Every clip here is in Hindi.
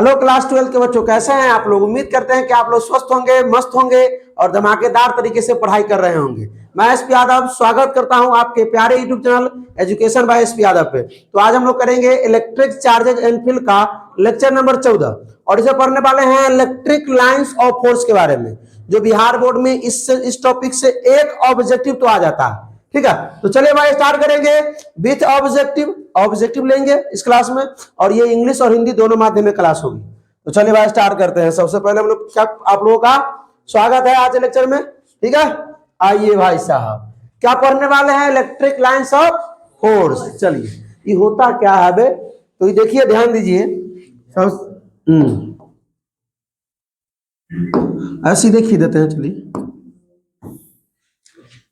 हेलो क्लास 12 के बच्चों, कैसे हैं आप लोग। उम्मीद करते हैं कि आप लोग स्वस्थ होंगे, मस्त होंगे और धमाकेदार तरीके से पढ़ाई कर रहे होंगे। मैं एसपी यादव स्वागत करता हूं आपके प्यारे YouTube channel education by SP Yadav पे। तो आज हम लोग करेंगे इलेक्ट्रिक चार्जेज एंड फील्ड का लेक्चर नंबर 14 और इसे पढ़ने वाले हैं इलेक्ट्रिक लाइंस ऑफ फोर्स के बारे में, जो बिहार बोर्ड में इस टॉपिक से एक ऑब्जेक्टिव तो आ जाता है। ठीक है, तो चलिए भाई स्टार्ट करेंगे विथ ऑब्जेक्टिव लेंगे इस क्लास में, और ये इंग्लिश और हिंदी दोनों माध्यम में क्लास होगी। तो चलिए भाई स्टार्ट करते हैं। सबसे पहले हम लोग क्या आप लोगों का स्वागत है आज लेक्चर में। ठीक है, आइए भाई साहब, क्या पढ़ने वाले हैं इलेक्ट्रिक लाइंस ऑफ फोर्स। चलिए, ये होता क्या है बे, तो ये देखिए, ध्यान दीजिए। ऐसे देखिए देते हैं। चलिए,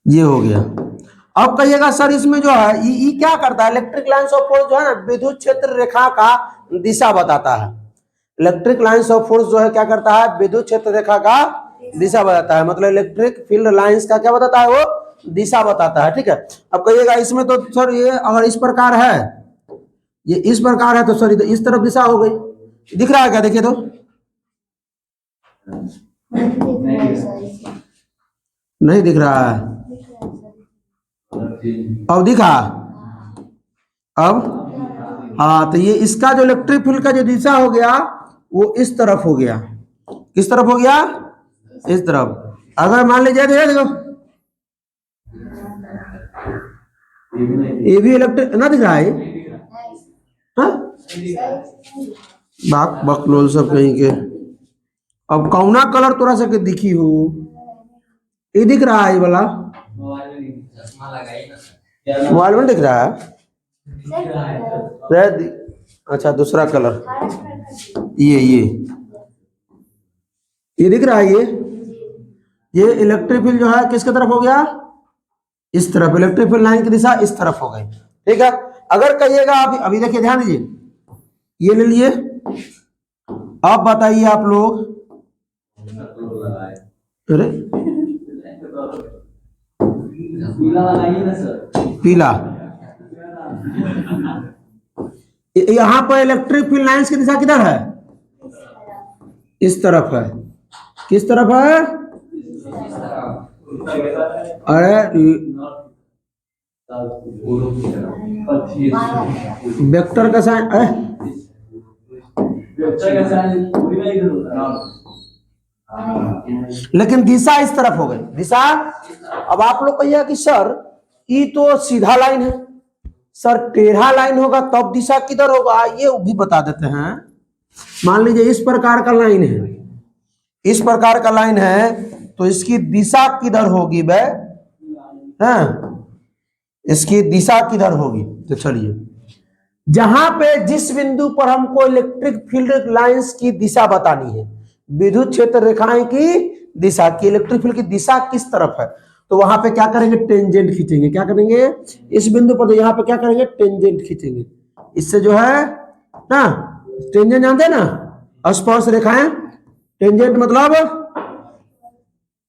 ये हो गया। अब कहिएगा सर इसमें जो है ये क्या करता है। इलेक्ट्रिक लाइंस ऑफ फोर्स जो है ना, विद्युत क्षेत्र रेखा का दिशा बताता है। इलेक्ट्रिक लाइंस ऑफ फोर्स जो है क्या करता है, विद्युत क्षेत्र रेखा का दिशा बताता है। मतलब इलेक्ट्रिक फील्ड लाइंस का क्या बताता है, वो दिशा बताता है। ठीक है, अब कहिएगा इसमें तो सर ये अगर इस प्रकार है, ये इस प्रकार है, तो सर इस तरफ दिशा हो गई। दिख रहा है क्या, देखिए तो नहीं दिख रहा है। अब दिखा, अब हाँ, तो ये इसका जो इलेक्ट्रिक फील्ड का जो दिशा हो गया वो इस तरफ हो गया। किस तरफ हो गया, इस तरफ। अगर मान लीजिए देखो, ये भी इलेक्ट्रिक ना दिख रहा है, बाक बकलोल सब कहीं के। अब कौना कलर थोड़ा सा दिखी हो, ये दिख रहा है, ये वाला मोबाइल में दिख रहा है। अच्छा, दूसरा कलर, ये दिख रहा है। ये इलेक्ट्रिक फील्ड जो है किसके तरफ हो गया, इस तरफ। इलेक्ट्रिक फील्ड लाइन की दिशा इस तरफ हो गई। ठीक है, अगर कहिएगा अभी देखिए, ध्यान दीजिए, ये ले लिए। अब बताइए आप लोग, अरे पीला, यहां पर इलेक्ट्रिक फील्ड लाइंस की दिशा किधर है, इस तरफ है। किस तरफ है, अरे वेक्टर का साइन लेकिन दिशा इस तरफ हो गई। दिशा, अब आप लोग कहिए कि सर ये तो सीधा लाइन है, सर टेढ़ा लाइन होगा तब दिशा किधर होगा, ये भी बता देते हैं। मान लीजिए इस प्रकार का लाइन है, इस प्रकार का लाइन है, तो इसकी दिशा किधर होगी बे, हाँ, इसकी दिशा किधर होगी। तो चलिए, जहां पे जिस बिंदु पर हमको इलेक्ट्रिक फील्ड लाइंस की दिशा बतानी है, विद्युत क्षेत्र रेखाएं की दिशा की, इलेक्ट्रिक फील्ड की दिशा किस तरफ है, तो वहां पे क्या करेंगे, टेंजेंट खींचेंगे। क्या करेंगे, इस बिंदु पर, तो यहाँ पे क्या करेंगे, टेंजेंट खींचेंगे। इससे जो है ना, टेंजेंट जानते हैं ना, स्पर्श रेखाएं। टेंजेंट मतलब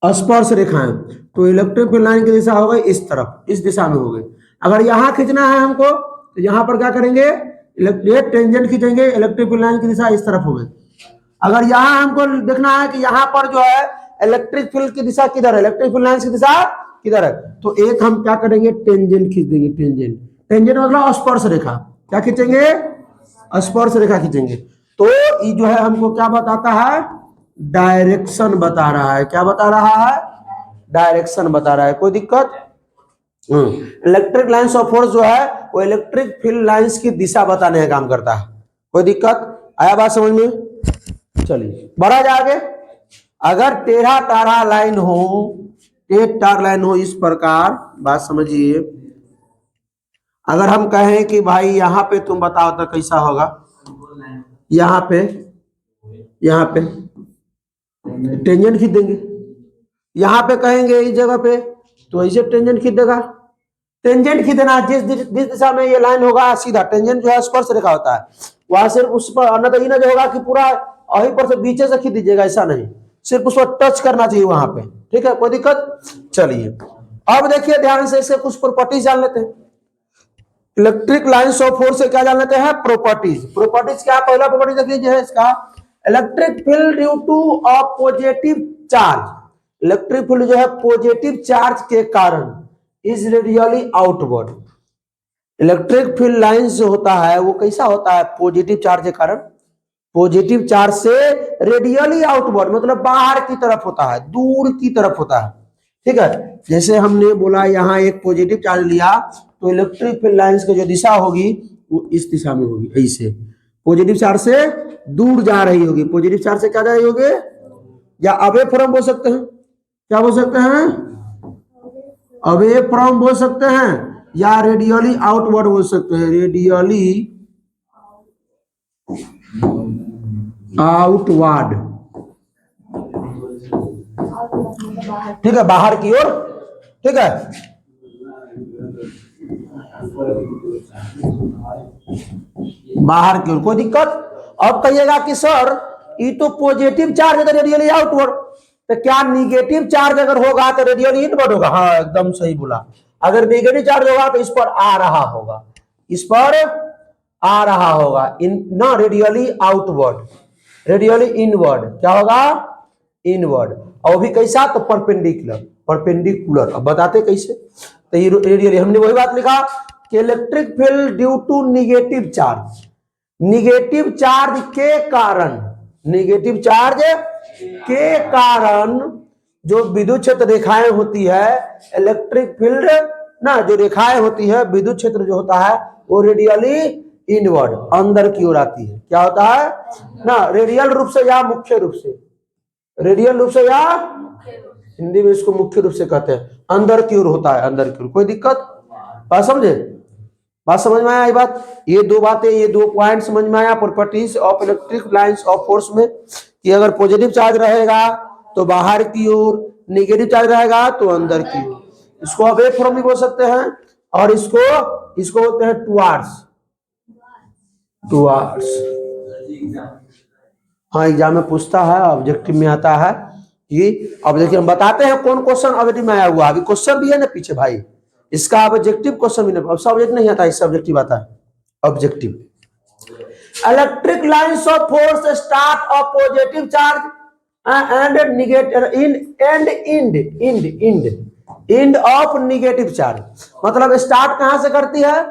स्पर्श रेखाएं। तो इलेक्ट्रिक फील्ड लाइन की दिशा हो गई इस तरफ, इस दिशा में हो गई। अगर यहां खींचना है हमको, तो यहां पर क्या करेंगे, टेंजेंट खींचेंगे, इलेक्ट्रिक फील्ड लाइन की दिशा इस तरफ हो गई। अगर यहां हमको देखना है कि यहां पर जो है इलेक्ट्रिक फील्ड की दिशा किधर है, इलेक्ट्रिक फील्ड लाइन की दिशा किधर है, तो एक हम क्या करेंगे, टेंजेंट खींच देंगे। टेंजेंट मतलब स्पर्श रेखा। क्या खींचेंगे, स्पर्श रेखा खींचेंगे। तो ये जो है हमको क्या बताता है, डायरेक्शन बता रहा है। क्या बता रहा है, डायरेक्शन बता रहा है। कोई दिक्कत, इलेक्ट्रिक लाइंस ऑफ फोर्स जो है वो इलेक्ट्रिक फील्ड लाइंस की दिशा बताने का काम करता है। कोई दिक्कत, आया बात समझ में। चलिए बढ़ा जा आगे। अगर टेढ़ा तारा लाइन हो, टेढ़ तार लाइन हो इस प्रकार, बात समझिए। अगर हम कहें कि भाई यहाँ पे तुम बताओ तो कैसा होगा, यहाँ पे टेंजेंट खींच देंगे। यहाँ पे कहेंगे इस जगह पे, तो ऐसे टेंजेंट खींच देगा। टेंजेंट खींचना, जिस दिशा में ये लाइन होगा सीधा, टेंजेंट जो है स्पर्श रेखा होता है, वहां सिर्फ उस पर, अन्यथा ये ना जो होगा कि पूरा वहीं पर से बीचे से खींच दीजिएगा, ऐसा नहीं, सिर्फ उसको टच करना चाहिए वहां पे। ठीक है, कोई दिक्कत। चलिए अब देखिए ध्यान से, इसके कुछ प्रॉपर्टीज जान लेते हैं। इलेक्ट्रिक लाइन्स ऑफ फोर्स से क्या जान लेते हैं? प्रॉपर्टीज। प्रॉपर्टीज क्या? पहला प्रॉपर्टी देख लीजिए इसका, electric field due to a positive charge. Electric field जो है पॉजिटिव चार्ज के कारण is radially outward. Electric field lines जो होता है वो कैसा होता है? पॉजिटिव चार्ज के कारण, पॉजिटिव चार्ज से रेडियली आउटवर्ड मतलब बाहर की तरफ होता है, दूर की तरफ होता है। ठीक है, जैसे हमने बोला यहाँ एक पॉजिटिव चार्ज लिया तो इलेक्ट्रिक फील्ड लाइंस की जो दिशा होगी वो इस दिशा में होगी, ऐसे पॉजिटिव चार्ज से दूर जा रही होगी। पॉजिटिव चार्ज से क्या जा रही होगी? या अवे फ्रॉम बोल सकते हैं, क्या बोल सकते हैं? अवे फ्रॉम बोल सकते हैं, या रेडियली आउटवर्ड बोल सकते हैं, रेडियली आउटवर्ड। ठीक है, बाहर की ओर। ठीक है, बाहर की ओर, कोई दिक्कत? अब कहिएगा कि सर ये तो पॉजिटिव चार्ज है तो रेडियली आउटवर्ड, तो क्या निगेटिव चार्ज अगर होगा तो रेडियली इनवर्ड होगा? हाँ एकदम सही बोला। अगर नेगेटिव चार्ज होगा तो इस पर आ रहा होगा, इस पर आ रहा होगा, इन ना रेडियली आउटवर्ड, रेडियली इनवर्ड। क्या होगा? इनवर्ड। और भी कैसा? तो परपेंडिकुलर, परपेंडिकुलर। अब बताते कैसे? तो ये रेडियली, हमने वही बात लिखा कि electric field due to negative charge, negative charge के कारण, निगेटिव चार्ज के कारण जो विद्युत क्षेत्र रेखाएं होती है, इलेक्ट्रिक फील्ड ना जो रेखाएं होती है, विद्युत क्षेत्र जो होता है वो रेडियली इनवर्ड, अंदर की ओर आती है। क्या होता है ना? रेडियल रूप से या मुख्य रूप से, रेडियल रूप से या हिंदी में इसको मुख्य रूप से कहते हैं, अंदर की ओर होता है, अंदर की ओर। कोई दिक्कत? बात समझे? बात समझ में आया? ये बात, ये दो बातें, ये दो पॉइंट समझ में आया properties of electric lines of force में, कि अगर पॉजिटिव चार्ज रहेगा तो बाहर की ओर, नेगेटिव चार्ज रहेगा तो अंदर की ओर। इसको अवे फ्रॉम भी बोल सकते हैं, और इसको बोलते हैं टुवार्ड्स, टुवार्ड्स। हाँ एग्जाम में पूछता है, ऑब्जेक्टिव में आता है ये। अब देखिए हम बताते हैं कौन क्वेश्चन ऑब्जेक्टिव में आया हुआ। अभी क्वेश्चन भी है ना पीछे भाई, इसका ऑब्जेक्टिव क्वेश्चन भी नहीं, सब्जेक्ट नहीं आता, इससे ऑब्जेक्टिव आता है। Objective, electric lines of force start of positive charge and negative end of negative charge. मतलब स्टार्ट कहां से करती है?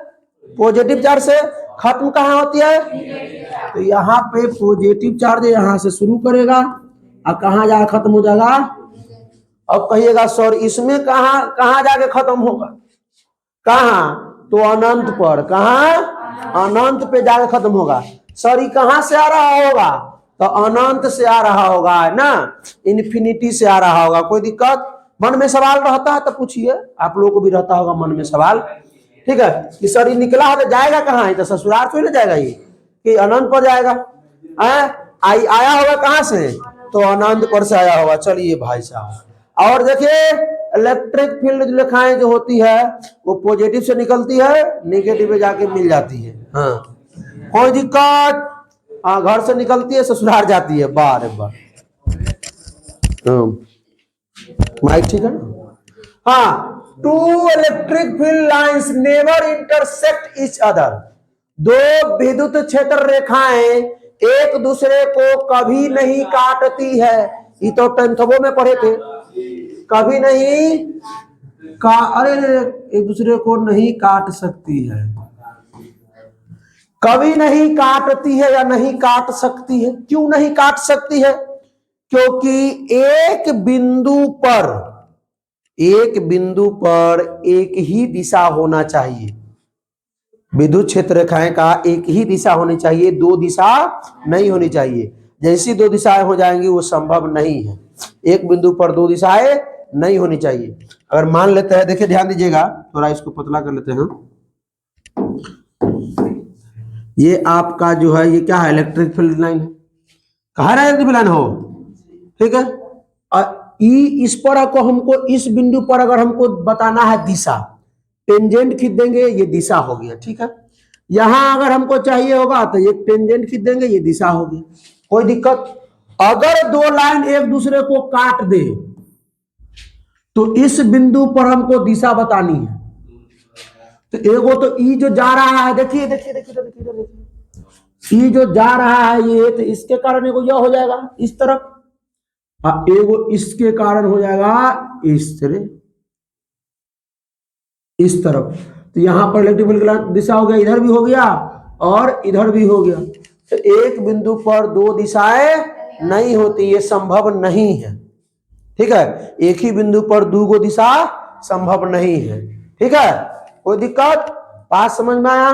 पॉजिटिव चार्ज से। खत्म कहां होती है? तो यहाँ पे पॉजिटिव चार्ज यहां से शुरू करेगा और कहां जाकर खत्म हो जाएगा? अब कहिएगा सर इसमें कहां जाके खत्म होगा? कहां? तो अनंत पर। कहां? अनंत पे जाके खत्म होगा। सर ये कहां से आ रहा होगा? तो अनंत से आ रहा होगा ना, इन्फिनिटी से आ रहा होगा। कोई दिक्कत? मन में सवाल रहता है तो पूछिए, आप लोगों को भी रहता होगा मन में सवाल। ठीक है, कि सर ये निकला है तो जाएगा कहाँ है? तो ससुराल थोड़ी ना जाएगा, ये कि अनंत पर जाएगा। आया होगा कहां से? तो अनंत पर से आया होगा। चलिए भाई साहब, और देखिए इलेक्ट्रिक फील्ड जो रेखाएं जो होती है वो पॉजिटिव से निकलती है, नेगेटिव में जाके मिल जाती है। हाँ कोई दिक्कत? हाँ, घर से निकलती है ससुराल जाती है। बार बार माइक ठीक है ना? हाँ, two electric field lines never intersect each other. दो विद्युत क्षेत्र रेखाएं एक दूसरे को कभी नहीं काटती है। ये तो टेंथवो में पढ़े थे। कभी नहीं अरे एक दूसरे को नहीं काट सकती है, कभी नहीं काटती है या नहीं काट सकती है। क्यों नहीं काट सकती है? क्योंकि एक बिंदु पर एक ही दिशा होना चाहिए। विद्युत क्षेत्र रेखाएं का एक ही दिशा होनी चाहिए, दो दिशा नहीं होनी चाहिए। जैसी दो दिशाएं हो जाएंगी वो संभव नहीं है। एक बिंदु पर दो दिशाएं नहीं होनी चाहिए। अगर मान लेते हैं, देखिए ध्यान दीजिएगा, थोड़ा इसको पतला कर लेते हैं। ये आपका जो है ये क्या है? इलेक्ट्रिक फील्ड लाइन है। कहा रहा है इलेक्ट्रिक लाइन हो, ठीक है। और इस पर को हमको, इस बिंदु पर अगर हमको बताना है दिशा, टेंजेंट खींच देंगे, ये दिशा हो गया। ठीक है, यहां अगर हमको चाहिए होगा तो ये टेंजेंट खींच देंगे, ये दिशा होगी। कोई दिक्कत? अगर दो लाइन एक दूसरे को काट दे तो इस बिंदु पर हमको दिशा बतानी है। तो एगो तो ई जो जा रहा है, देखिए देखिए देखिए देखिए, ई जो जा रहा है ये, तो इसके कारण एगो यह हो जाएगा इस तरफ, एगो इसके कारण हो जाएगा इस तरह, इस तरफ। तो यहां पर इलेक्ट्रिक फील्ड दिशा हो गया, इधर भी हो गया और इधर भी हो गया। तो एक बिंदु पर दो दिशाएं नहीं होती, ये संभव नहीं है। ठीक है, एक ही बिंदु पर दो गो दिशा संभव नहीं है। ठीक है, कोई दिक्कत? बात समझ में आया?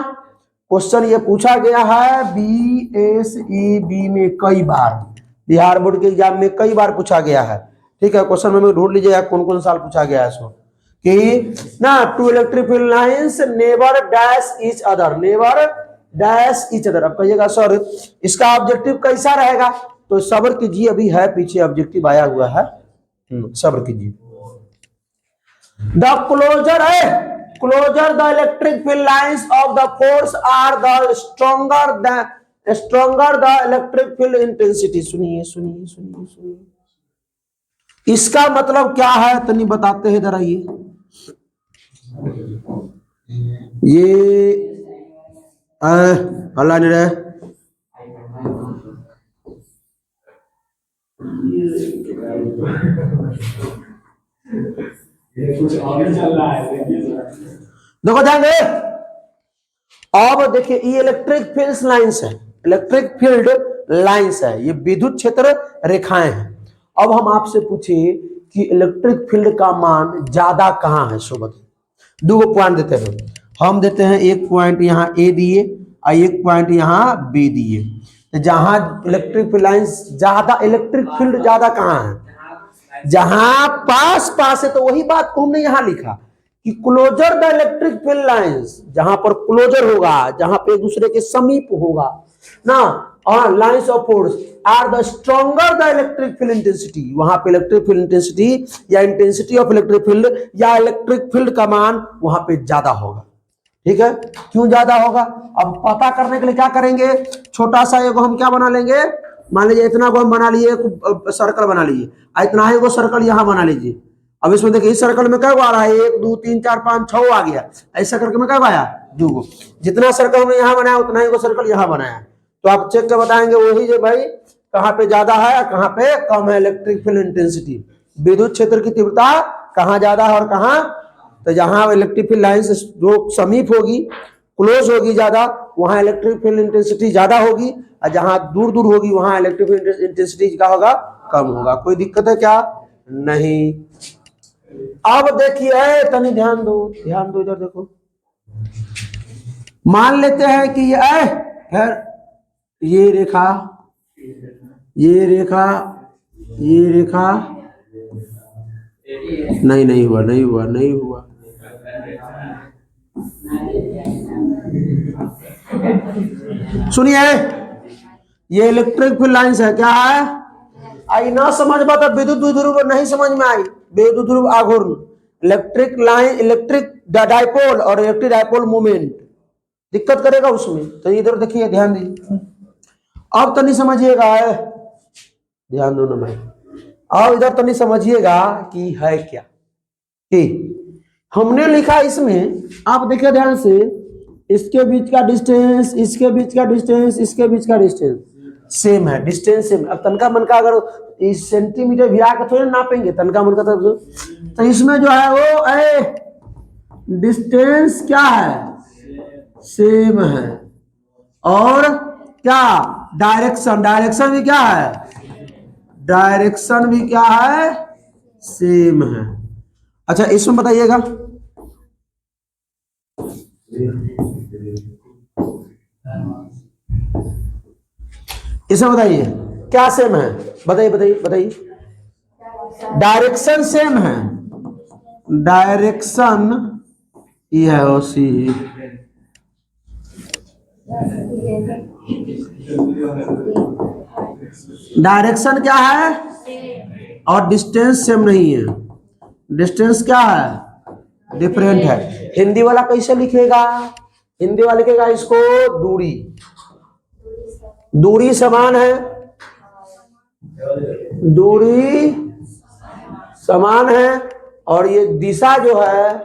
क्वेश्चन ये पूछा गया है BSEB में कई बार, बिहार बोर्ड के एग्जाम में कई बार पूछा गया है। ठीक है, क्वेश्चन में ढूंढ लीजिएगा कौन कौन साल पूछा गया है इसको, कि ना two electric field lines never dash each other, never dash each other. अब कहिएगा सर इसका ऑब्जेक्टिव कैसा रहेगा, तो सब्र कीजिए, अभी है पीछे ऑब्जेक्टिव आया हुआ है, सब्र कीजिए। द क्लोजर है, closer the electric field lines of the force are the stronger the electric field intensity. सुनिए सुनिए सुनिए सुनिए, इसका मतलब क्या है तो नहीं बताते हैं जरा। ये अल्लाह ने रहे, कुछ और चल रहा है, देखो ध्यान दे। अब देखिए ये इलेक्ट्रिक फील्ड लाइंस है, इलेक्ट्रिक फील्ड लाइंस है, ये विद्युत क्षेत्र रेखाएं हैं। अब हम आपसे पूछे कि इलेक्ट्रिक फील्ड का मान ज्यादा कहां है, सो बताइए। दो पॉइंट देते हैं, हम देते हैं एक पॉइंट यहाँ ए दिए और एक पॉइंट यहाँ बी दिए। तो जहां इलेक्ट्रिक फील्ड लाइंस ज्यादा, इलेक्ट्रिक फील्ड ज्यादा कहां है, जहां पास पास है। तो वही बात को हमने यहां लिखा कि closer the electric field lines, जहां पर क्लोजर होगा, जहां पे एक दूसरे के समीप होगा ना, और lines of force are the stronger the electric field intensity, वहां पे इलेक्ट्रिक फील्ड इंटेंसिटी या इंटेंसिटी ऑफ इलेक्ट्रिक फील्ड या इलेक्ट्रिक फील्ड का मान वहां पे ज्यादा होगा। ठीक है, क्यों ज्यादा होगा? अब पता करने के लिए क्या करेंगे, छोटा सा एगो हम क्या बना लेंगे, मान लीजिए इतना को हम बना लिए, सर्कल बना लीजिए, इतना ही को सर्कल यहां बना लीजिए। अब इसमें देखिए इस सर्कल में क्या आ रहा है, 1 2 3 4 5 6 आ गया, ऐसा करके में क्या आया 2 गो। जितना सर्कल हमने यहाँ बनाया उतना ही को सर्कल यहाँ बनाया। तो आप चेक कर बताएंगे वही जो भाई कहाँ पे ज्यादा है कहाँ पे कम है इलेक्ट्रिक फील्ड इंटेंसिटी, विद्युत क्षेत्र की तीव्रता कहाँ ज्यादा है और कहाँ। तो जहां इलेक्ट्रिक फील्ड लाइन जो समीप होगी, क्लोज होगी ज्यादा, वहां इलेक्ट्रिक फील्ड इंटेंसिटी ज्यादा होगी, और जहां दूर दूर होगी वहां इलेक्ट्रिक फील्ड इंटेंसिटी क्या होगा, कम होगा। कोई दिक्कत है क्या? नहीं। अब देखिए तनी ध्यान दो, ध्यान दो, इधर देखो। मान लेते हैं कि ये रेखा, ये रेखा, ये रेखा, नहीं हुआ, नहीं हुआ, नहीं हुआ। सुनिए, ये इलेक्ट्रिक फील्ड लाइंस है, क्या है? आई ना समझ पाता, विद्युत द्विध्रुव नहीं समझ में आई, विद्युत ध्रुव आघूर्ण, इलेक्ट्रिक लाइन, इलेक्ट्रिक डाइपोल और इलेक्ट्रिक डाइपोल मूवमेंट दिक्कत करेगा उसमें। तो इधर देखिए, ध्यान दीजिए, अब तो नहीं समझिएगा, ध्यान दो ना भाई, अब इधर तो नहीं समझिएगा कि है क्या, कि हमने लिखा इसमें, आप देखिए ध्यान से, इसके बीच का डिस्टेंस, इसके बीच का डिस्टेंस, इसके बीच का डिस्टेंस सेम है, डिस्टेंस सेम। अब तनका मन का अगर इस सेंटीमीटर भी आकर थोड़े नापेंगे, तनका मन का तो इसमें जो है वो डिस्टेंस क्या है, सेम है, और क्या डायरेक्शन, डायरेक्शन भी क्या है, डायरेक्शन भी क्या है, सेम है। अच्छा इसमें बताइएगा, इसमें बताइए क्या सेम है, बताइए बताइए बताइए। डायरेक्शन सेम है, डायरेक्शन ये है ओ सी, डायरेक्शन क्या है और डिस्टेंस सेम नहीं है, डिस्टेंस क्या है, डिफरेंट है। हिंदी वाला कैसे लिखेगा, हिंदी वाला लिखेगा इसको दूरी, दूरी समान है, दूरी समान है, और ये दिशा जो है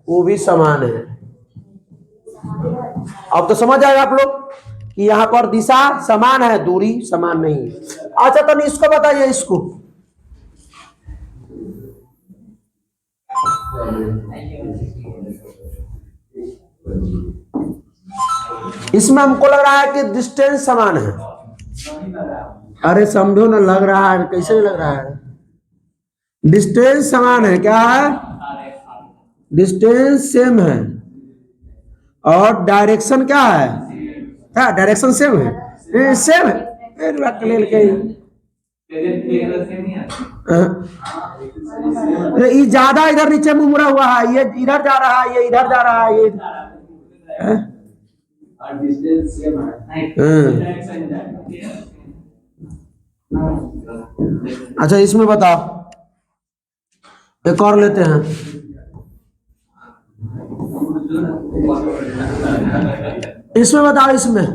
वो भी समान है, अब तो समझ आएगा आप लोग कि यहाँ पर दिशा समान है, दूरी समान नहीं है। अच्छा तो इसको बताइए, इसको इसमें हमको लग रहा है कि डिस्टेंस समान है। अरे समझो ना, लग रहा है, कैसे लग रहा है? डिस्टेंस समान है। क्या है? डिस्टेंस सेम है और डायरेक्शन क्या है? क्या डायरेक्शन सेम है? सेम है। ये ज्यादा इधर नीचे मुड़ा हुआ है, ये इधर जा रहा है, ये इधर जा रहा है, ये अच्छा इसमें बताओ, एक और लेते हैं। इसमें बताओ, इसमें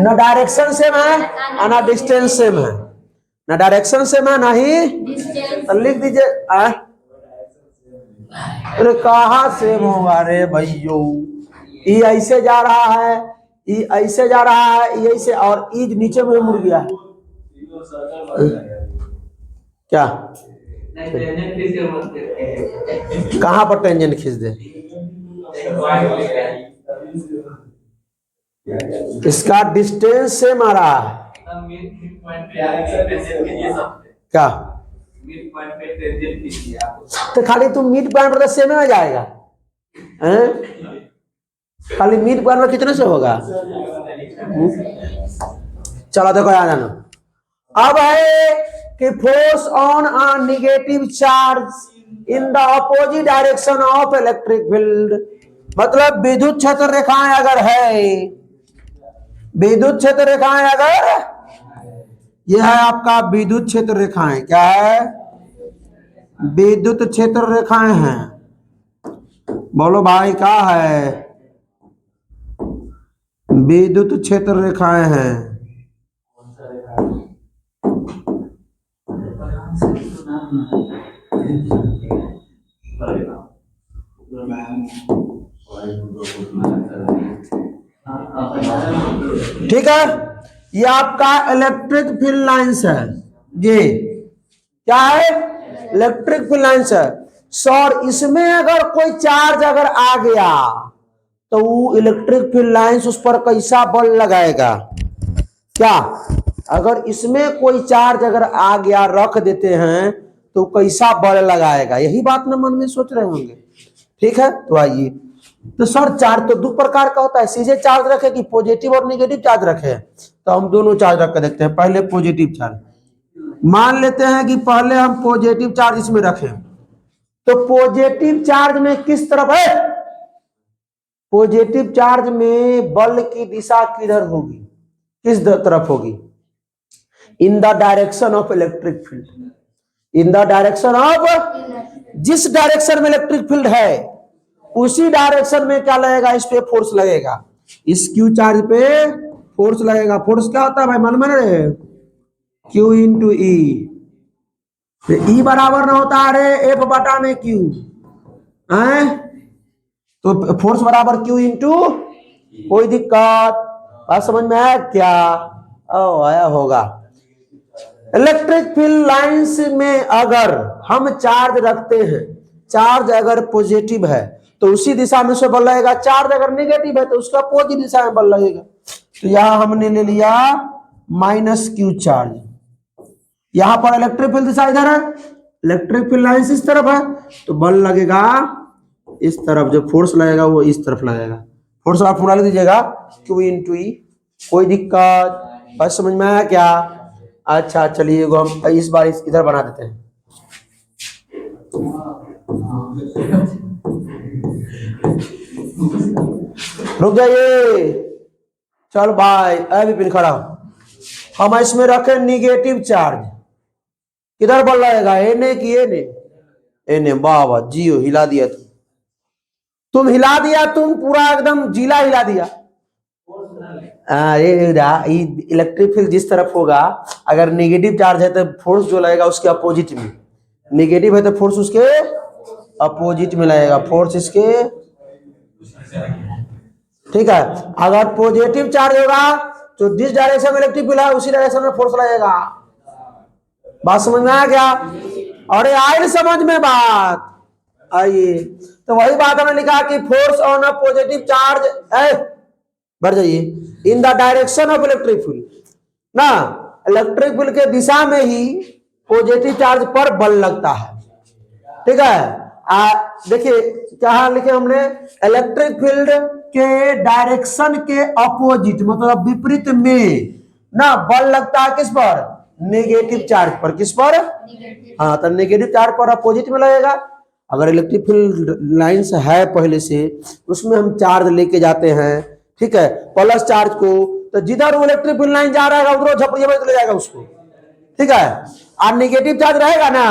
ना डायरेक्शन सेम है ना डिस्टेंस सेम है, ना डायरेक्शन सेम है ना ही तो लिख दीजिए। अरे कहाँ सेम होगा रे भैयो? ई ऐसे जा रहा है, ई ऐसे जा रहा है, ये ऐसे, और ई नीचे में मुड़ गया। क्या कहाँ पर टेंजेंट खींच दे? इसका डिस्टेंस से मारा है। क्या तो खाली तुम मिड पॉइंट पर सेम में जाएगा? खाली मिड पॉइंट में कितने से होगा? चलो देखो यार जानो, अब है कि force on a negative charge in the opposite direction of electric field. मतलब विद्युत क्षेत्र रेखाएं अगर है, विद्युत क्षेत्र रेखाएं अगर, यह है आपका विद्युत क्षेत्र रेखाएं। क्या है? विद्युत क्षेत्र रेखाएं हैं। बोलो भाई क्या है? विद्युत क्षेत्र रेखाएं हैं। ठीक है, ये आपका इलेक्ट्रिक फील्ड लाइंस है। ये क्या है? इलेक्ट्रिक फील्ड लाइंस है। सर इसमें अगर कोई चार्ज अगर आ गया तो वो इलेक्ट्रिक फील्ड लाइंस उस पर कैसा बल लगाएगा? क्या अगर इसमें कोई चार्ज अगर आ गया, रख देते हैं तो कैसा बल लगाएगा? यही बात ना मन में सोच रहे होंगे। ठीक है, तो आइए, तो सर चार्ज तो दो प्रकार का होता है, सीधे चार्ज रखे कि पॉजिटिव और नेगेटिव चार्ज रखे? तो हम दोनों चार्ज रख कर देखते हैं। पहले पॉजिटिव चार्ज मान लेते हैं कि पहले हम पॉजिटिव चार्ज इसमें रखें, तो पॉजिटिव चार्ज में किस तरफ है? पॉजिटिव चार्ज में बल की दिशा किधर होगी? किस तरफ होगी? In the direction of electric field. In the direction of, जिस डायरेक्शन में इलेक्ट्रिक फील्ड है उसी डायरेक्शन में क्या लगेगा? इस पे फोर्स लगेगा, इस क्यू चार्ज पे फोर्स लगेगा। फोर्स क्या होता है भाई? मन में रहे, क्यू इंटू ई। ई बराबर ना होता है रे एफ बटा में क्यू है, तो फोर्स बराबर क्यू इंटू। कोई दिक्कत? बात समझ में आया क्या? ओ आया होगा। इलेक्ट्रिक फील्ड लाइंस में अगर हम चार्ज रखते हैं, चार्ज अगर पॉजिटिव है तो उसी दिशा में से बल लगेगा, चार्ज अगर नेगेटिव है तो उसका अपोजिट दिशा में बल लगेगा। तो यहां हमने ले लिया माइनस क्यू चार्ज। यहां पर इलेक्ट्रिक फील्ड दिशा इधर है, इलेक्ट्रिक फील्ड लाइंस इस तरफ है, तो बल लगेगा इस तरफ। जो फोर्स लगेगा वो इस तरफ लगेगा। फोर्स आप फॉर्मूला लिख दीजिएगा, क्यू इंटू ई। कोई दिक्कत? बस समझ में आया क्या? अच्छा चलिए हम इस बार इधर बना देते हैं। रुक जाइए, चल भाई अभी पिन खड़ा। हम इसमें रखे नेगेटिव चार्ज, किधर बल लगेगा? एने की एने? एने। बाबा जियो, हिला दिया तुम हिला दिया, तुम पूरा एकदम जिला हिला दिया। इलेक्ट्रिक फील्ड जिस तरफ होगा, अगर नेगेटिव चार्ज है तो फोर्स जो लगेगा उसके अपोजिट में, नेगेटिव है तो फोर्स उसके अपोजिट में लगेगा फोर्स इसके, ठीक है। अगर पॉजिटिव चार्ज होगा तो जिस डायरेक्शन में इलेक्ट्रिक फील्ड है उसी डायरेक्शन में फोर्स लगेगा। बात समझ में आ गया? और आए समझ में बात? आइए, तो वही बात हमने लिखा कि force on a positive charge है, बढ़ जाइए, in the direction of electric field ना, इलेक्ट्रिक फील्ड के दिशा में ही पॉजिटिव चार्ज पर बल लगता है, ठीक है। देखिए क्या लिखे हमने, इलेक्ट्रिक फील्ड के डायरेक्शन के अपोजिट मतलब विपरीत में ना बल लगता है, किस पर? नेगेटिव चार्ज पर। किस पर? हाँ, तो नेगेटिव चार्ज पर अपोजिट में लगेगा। अगर इलेक्ट्रिक फील्ड लाइंस है पहले से, उसमें हम चार्ज लेके जाते हैं, ठीक है, प्लस चार्ज को, तो जिधर वो इलेक्ट्रिक फील्ड लाइन जा रहा है उधर झपड़िया में चले जाएगा उसको, ठीक है। और नेगेटिव चार्ज रहेगा ना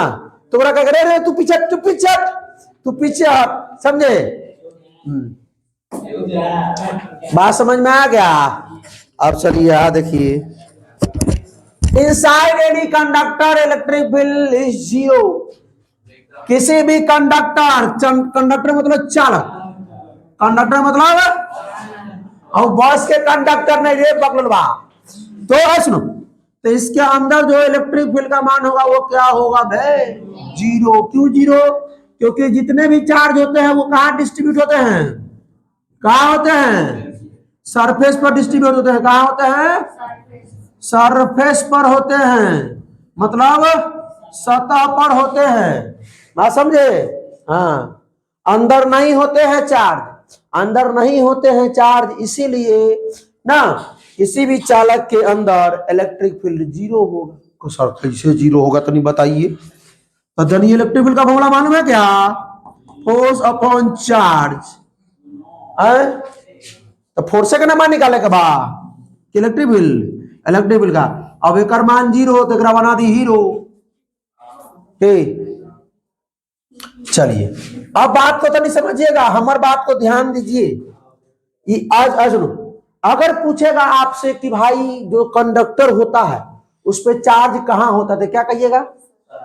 तो बोला क्या करे, तू पीछे तू पीछे तू पीछे हट, समझे? बात समझ में आ गया? अब चलिए यहां देखिए, inside any conductor electric field is zero. किसी भी कंडक्टर, कंडक्टर मतलब चालक, कंडक्टर मतलब और बस के कंडक्टर ने ये पकड़वा, तो सुनो, तो इसके अंदर जो इलेक्ट्रिक फील्ड का मान होगा वो क्या होगा भाई? जीरो। क्यों जीरो? क्योंकि जितने भी चार्ज होते हैं वो कहाँ डिस्ट्रीब्यूट होते हैं? कहाँ होते हैं? सरफेस पर डिस्ट्रीब्यूट होते हैं। कहाँ होते हैं? सरफेस पर होते हैं, मतलब सतह पर होते हैं। बात समझे? हाँ, अंदर नहीं होते हैं चार्ज, अंदर नहीं होते हैं चार्ज, इसीलिए ना किसी भी चालक के अंदर इलेक्ट्रिक फील्ड जीरो होगा। सर कैसे जीरो होगा तो नहीं बताइए? तो जनिए इलेक्ट्रिक फील्ड का फॉर्मूला मालूम है क्या? फोर्स अपॉन चार्ज है, तो फोर्स का नाम निकाले के बा इलेक्ट्रिक फील्ड का। अब एक मान जीरो तो एक बना दी हीरो। चलिए अब बात को तो नहीं समझिएगा, हमारे बात को ध्यान दीजिए। आज सुनो, अगर पूछेगा आपसे कि भाई जो कंडक्टर होता है उस पे चार्ज कहाँ होता है, तो क्या कहिएगा?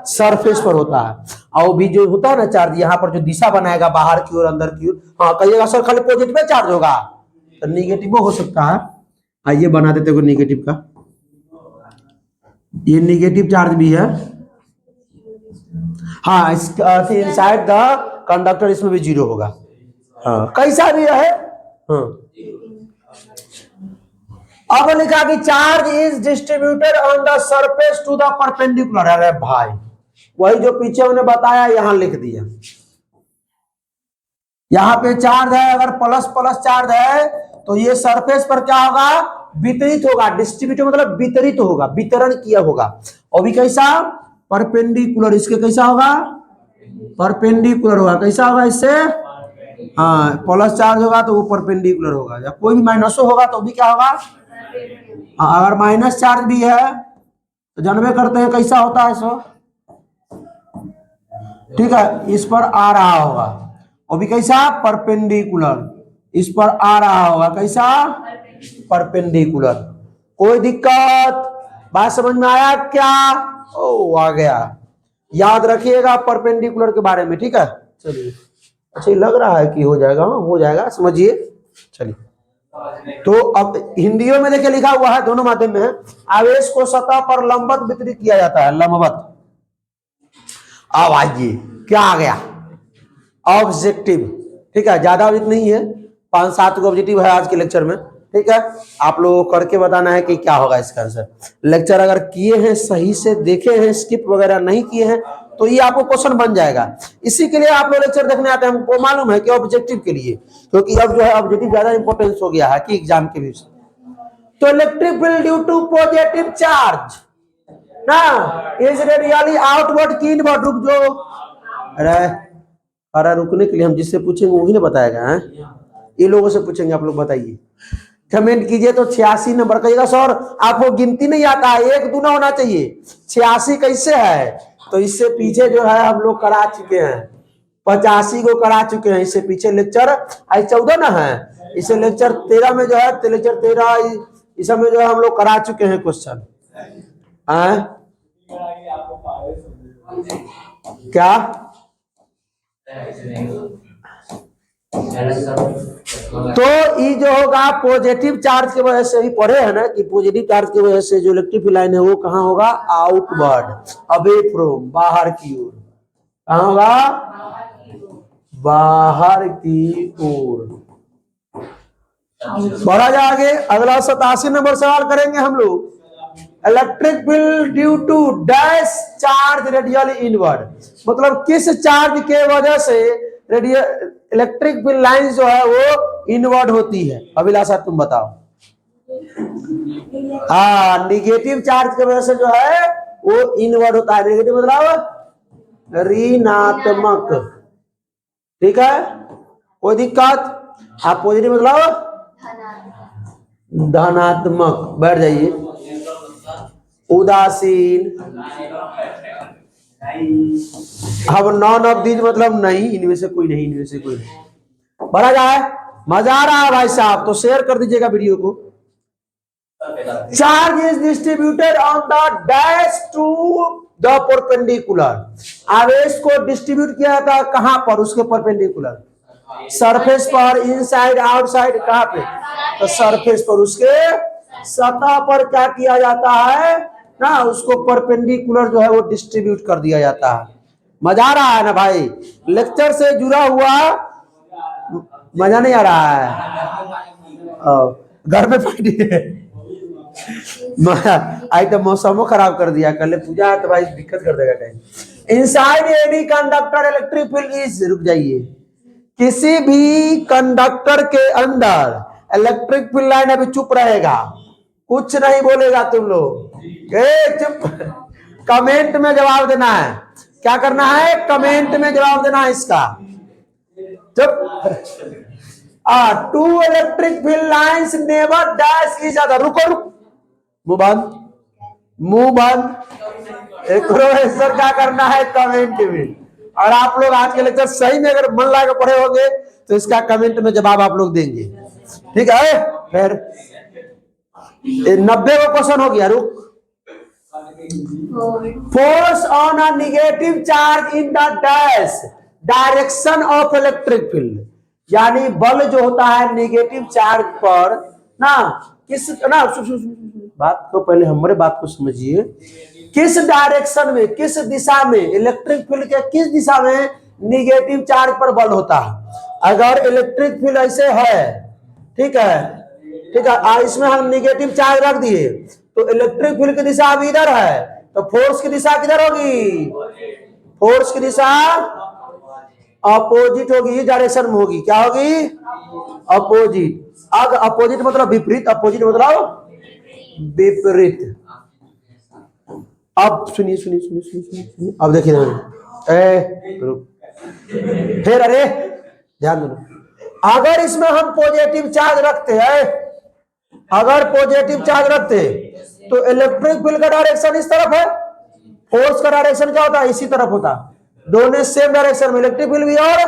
सरफेस पर होता है। और भी जो होता है ना चार्ज, यहाँ पर जो दिशा बनाएगा बाहर की ओर अंदर की ओर, हाँ कहिएगा सर खाली पॉजिटिव में चार्ज होगा, तो निगेटिव हो सकता है। आइए बना देते को निगेटिव का, ये निगेटिव चार्ज भी है। हाँ, इनसाइड द कंडक्टर इसमें भी जीरो होगा। हाँ, कैसा भी रहे। हाँ, अब लिखा कि charge is distributed on the surface to the perpendicular. अरे भाई वही जो पीछे उन्होंने बताया यहां लिख दिया। यहां पे चार्ज है, अगर प्लस प्लस चार्ज है तो ये सरफेस पर क्या होगा? वितरित होगा। डिस्ट्रीब्यूट मतलब वितरित होगा, वितरण किया होगा। और भी कैसा? परपेंडिकुलर। इसके कैसा होगा? परपेंडिकुलर होगा। कैसा होगा इससे? हाँ, प्लस चार्ज होगा तो वो परपेंडिकुलर होगा, या कोई भी माइनस होगा तो भी क्या होगा? हाँ, अगर माइनस चार्ज भी है तो जानवे करते हैं कैसा होता है सो, ठीक है, इस पर आ रहा होगा। और भी कैसा? परपेंडिकुलर। इस पर आ रहा होगा, कैसा? परपेंडिकुलर। कोई दिक्कत? बात समझ में आया क्या? ओ आ गया, याद रखिएगा परपेंडिकुलर के बारे में, ठीक है। चलिए, अच्छा लग रहा है कि हो जाएगा। हो जाएगा, समझिए। चलिए, तो अब हिंदियों में देखिए लिखा हुआ है, दोनों माध्यम में है, आवेश को सतह पर लंबवत वितरित किया जाता है, लंबवत। अब आइए क्या आ गया? ऑब्जेक्टिव, ठीक है, ज्यादा नहीं है, 5-7 को ऑब्जेक्टिव है आज के लेक्चर में, ठीक है। आप लोगों को करके बताना है कि क्या होगा इसका आंसर। लेक्चर अगर किए हैं, सही से देखे हैं, स्किप वगैरह नहीं किए हैं, तो ये आपको क्वेश्चन बन जाएगा। इसी के लिए आप लोग लेक्चर देखने आते हैं, हमको मालूम है कि ऑब्जेक्टिव के लिए, क्योंकि अब जो है ऑब्जेक्टिव ज्यादा इंपॉर्टेंस हो गया है कि एग्जाम के बीच। तो electric field due to positive charge ना इज रेडियली आउटवर्ड की इनवर्ड। रुक जो, अरे रुकने के लिए हम जिससे पूछेंगे वही ना बताएगा। है ये लोगों से पूछेंगे, आप लोग बताइए। कमेंट कीजिए तो 86 नंबर कहिएगा सर आपको गिनती नहीं आता है, 1 दूना होना चाहिए। 86 कैसे है? तो इससे पीछे जो है हम लोग करा चुके हैं, 85 को करा चुके हैं। इससे पीछे लेक्चर आज 14 ना है, इससे लेक्चर 13 में जो है, लेक्चर 13 इस समय जो है हम लोग करा चुके हैं क्वेश्चन। क्या तो ये जो होगा पॉजिटिव चार्ज की वजह से ही पढ़े है ना कि पॉजिटिव चार्ज की वजह से जो इलेक्ट्रिक फील्ड लाइन है वो कहाँ होगा, आउटवर्ड, अवे फ्रॉम, बाहर की ओर। कहाँ होगा, बाहर की ओर। बढ़ा जाएंगे, अगला 87 नंबर सवाल करेंगे हम लोग। Electric field due to dash charge radial inward, मतलब किस चार्ज के वजह से रेडियल इलेक्ट्रिक फील्ड लाइन जो है वो इनवर्ड होती है। अभिलाषा तुम बताओ। हाँ, निगेटिव चार्ज की वजह से जो है वो इनवर्ड होता है। निगेटिव मतलब ऋणात्मक, ठीक है, कोई दिक्कत। आप पॉजिटिव मतलब धनात्मक। बैठ जाइए। उदासीन, अब नॉन ऑफ दीज मतलब नहीं, इनमें से कोई नहीं, इनमें से कोई नहीं। बढ़ा जाए, मजा आ रहा है भाई साहब तो शेयर कर दीजिएगा वीडियो को। Charge is distributed on the dash to the perpendicular, आवेश को डिस्ट्रीब्यूट किया जाता है कहां पर, उसके परपेंडिकुलर, सरफेस पर, इनसाइड आउटसाइड, कहां पे, तो सरफेस पर, उसके सतह पर क्या किया जाता है ना, उसको परपेंडिकुलर जो है वो डिस्ट्रीब्यूट कर दिया जाता है। मजा आ रहा है ना भाई, लेक्चर से जुड़ा हुआ मजा नहीं आ रहा है। घर में पार्टी आज तो मौसम खराब कर दिया, कल पूजा है तो भाई दिक्कत कर देगा time. Inside any conductor electric field is, रुक जाइए, किसी भी कंडक्टर के अंदर इलेक्ट्रिक फील्ड लाइन, अभी चुप रहेगा, कुछ नहीं बोलेगा तुम लोग, चुप, कमेंट में जवाब देना है। क्या करना है, कमेंट में जवाब देना है इसका, चुप। Two electric field lines never dash each other, रुको रुको, मुंह बंद, मुंह बंद। एक प्रोफेसर क्या करना है, कमेंट में। और आप लोग आज के लेक्चर सही में अगर मन लगा पढ़े होंगे तो इसका कमेंट में जवाब आप लोग देंगे, ठीक है। फिर 90 का क्वेश्चन हो गया, रुक। Force on a negative charge in the dash direction of electric field, यानी बल जो होता है नेगेटिव चार्ज पर ना, किस ना, बात को पहले हमारे बात को समझिए, किस डायरेक्शन में, किस दिशा में, इलेक्ट्रिक फील्ड के किस दिशा में नेगेटिव चार्ज पर बल होता है। अगर इलेक्ट्रिक फील्ड ऐसे है, ठीक है, ठीक है, इसमें हम नेगेटिव चार्ज रख दिए तो इलेक्ट्रिक फील्ड की दिशा अब इधर है, तो फोर्स की दिशा किधर होगी, फोर्स की दिशा अपोजिट होगी, इस डायरेक्शन में होगी। क्या होगी, अपोजिट। अब अपोजिट मतलब विपरीत, अपोजिट मतलब विपरीत। अब सुनिए सुनिए सुनिए सुनिए सुनिए, अब देखिए, फिर अरे ध्यान दो, अगर इसमें हम पॉजिटिव चार्ज रखते हैं, अगर पॉजिटिव चार्ज रखते तो इलेक्ट्रिक फील्ड का डायरेक्शन इस तरफ है, फोर्स का डायरेक्शन क्या होता है, इसी तरफ होता। दोनों सेम डायरेक्शन में, इलेक्ट्रिक फील्ड भी और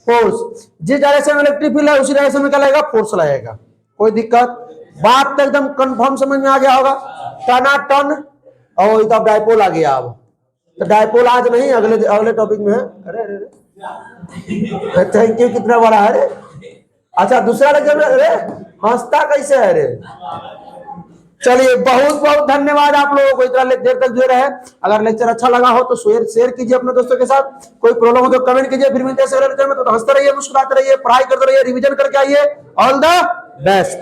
फोर्स, जिस डायरेक्शन में इलेक्ट्रिक फील्ड है उसी डायरेक्शन में क्या लगेगा, फोर्स लगेगा। कोई दिक्कत, बात तो एकदम कंफर्म समझ में आ गया होगा। टनाटन, और इधर डायपोल आ गया। अब तो डायपोल आज नहीं, अगले अगले टॉपिक में है। अरे अरे थैंक यू, कितना बड़ा है रे। अच्छा दूसरा लेक्चर में, अरे हंसता कैसे है रे। चलिए बहुत बहुत धन्यवाद आप लोगों को इतना देर तक जुड़े रहे। अगर लेक्चर अच्छा लगा हो तो शेयर कीजिए अपने दोस्तों के साथ। कोई प्रॉब्लम हो तो कमेंट कीजिए। फिर मिलते हैं अगले लेक्चर में। तो हंसते रहिए, मुस्कुराते रहिए, पढ़ाई करते रहिए, रिवीजन करके आइए। All the best.